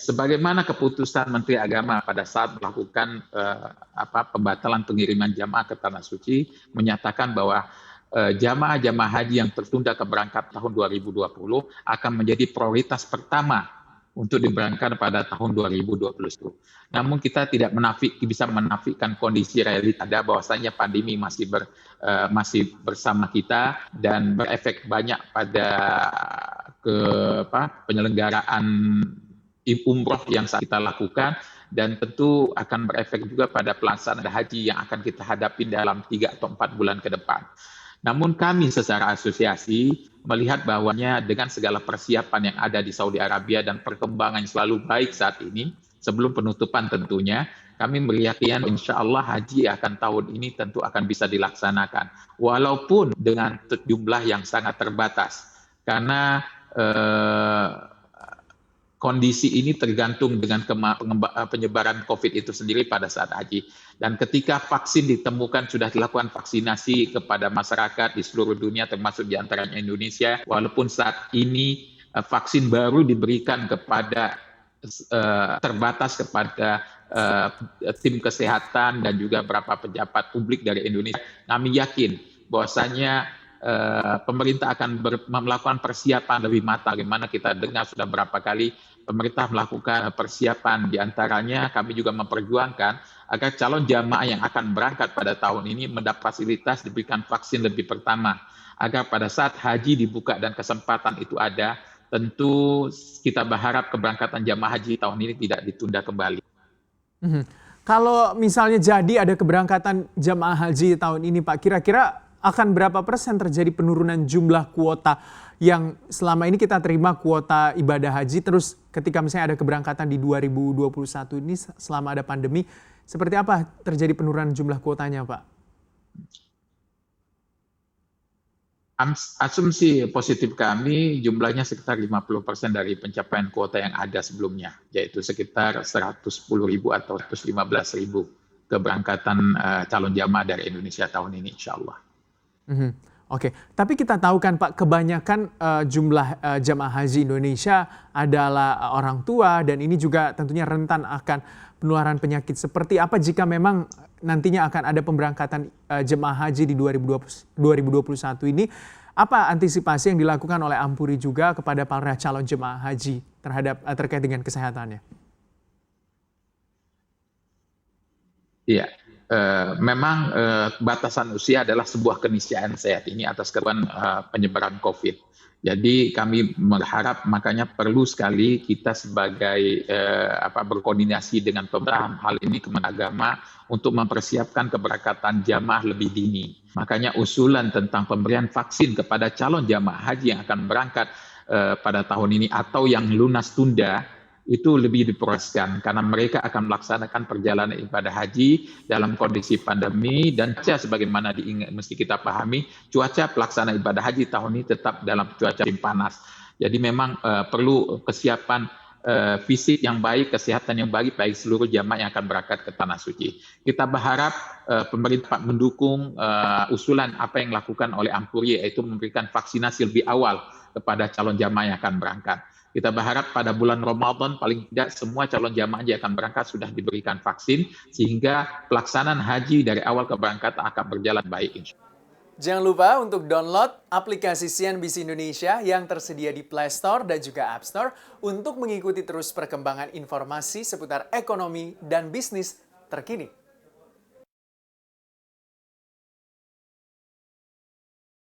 Sebagaimana keputusan Menteri Agama pada saat melakukan pembatalan pengiriman jamaah ke Tanah Suci, menyatakan bahwa jamaah-jamaah haji yang tertunda keberangkatan tahun 2020 akan menjadi prioritas pertama untuk diberangkatkan pada tahun 2021. Namun kita tidak bisa menafikan kondisi realita ada bahwasanya pandemi masih bersama kita dan berefek banyak pada penyelenggaraan umroh yang saat kita lakukan, dan tentu akan berefek juga pada pelaksanaan haji yang akan kita hadapi dalam 3 atau 4 bulan ke depan. Namun kami secara asosiasi melihat bahwanya dengan segala persiapan yang ada di Saudi Arabia dan perkembangan yang selalu baik saat ini, sebelum penutupan tentunya, kami meyakini insya Allah haji akan tahun ini tentu akan bisa dilaksanakan. Walaupun dengan jumlah yang sangat terbatas. Karena kondisi ini tergantung dengan penyebaran COVID itu sendiri pada saat haji. Dan ketika vaksin ditemukan, sudah dilakukan vaksinasi kepada masyarakat di seluruh dunia, termasuk di antaranya Indonesia, walaupun saat ini vaksin baru diberikan kepada terbatas kepada tim kesehatan dan juga beberapa pejabat publik dari Indonesia. Kami yakin bahwasanya pemerintah akan melakukan persiapan lebih matang. Bagaimana kita dengar sudah berapa kali pemerintah melakukan persiapan, diantaranya kami juga memperjuangkan agar calon jamaah yang akan berangkat pada tahun ini mendapat fasilitas diberikan vaksin lebih pertama, agar pada saat haji dibuka dan kesempatan itu ada, tentu kita berharap keberangkatan jamaah haji tahun ini tidak ditunda kembali. Kalau misalnya jadi ada keberangkatan jamaah haji tahun ini Pak, kira-kira akan berapa persen terjadi penurunan jumlah kuota yang selama ini kita terima kuota ibadah haji, terus ketika misalnya ada keberangkatan di 2021 ini selama ada pandemi, seperti apa terjadi penurunan jumlah kuotanya Pak? Asumsi positif kami jumlahnya sekitar 50% dari pencapaian kuota yang ada sebelumnya, yaitu sekitar 110.000 atau 115.000 keberangkatan calon jamaah dari Indonesia tahun ini insya Allah. Oke, tapi kita tahu kan Pak, kebanyakan jumlah jamaah haji Indonesia adalah orang tua dan ini juga tentunya rentan akan penularan penyakit. Seperti apa jika memang nantinya akan ada pemberangkatan jemaah haji di 2021 ini? Apa antisipasi yang dilakukan oleh Ampuri juga kepada para calon jemaah haji terkait dengan kesehatannya? Iya. Memang batasan usia adalah sebuah keniscayaan sehat ini atas keruan penyebaran COVID. Jadi kami berharap makanya perlu sekali kita sebagai berkoordinasi dengan pemerintah hal ini Kementerian Agama untuk mempersiapkan keberangkatan jamaah lebih dini. Makanya usulan tentang pemberian vaksin kepada calon jamaah haji yang akan berangkat pada tahun ini atau yang lunas tunda itu lebih diprioritaskan karena mereka akan melaksanakan perjalanan ibadah haji dalam kondisi pandemi dan sebagaimana mesti kita pahami cuaca pelaksanaan ibadah haji tahun ini tetap dalam cuaca panas. Jadi memang perlu kesiapan fisik yang baik, kesehatan yang baik seluruh jamaah yang akan berangkat ke Tanah Suci. Kita berharap pemerintah mendukung usulan apa yang dilakukan oleh Ampuri, yaitu memberikan vaksinasi lebih awal kepada calon jamaah yang akan berangkat. Kita berharap pada bulan Ramadan paling tidak semua calon jamaah yang akan berangkat sudah diberikan vaksin sehingga pelaksanaan haji dari awal keberangkatan akan berjalan baik. Jangan lupa untuk download aplikasi CNBC Indonesia yang tersedia di Play Store dan juga App Store untuk mengikuti terus perkembangan informasi seputar ekonomi dan bisnis terkini.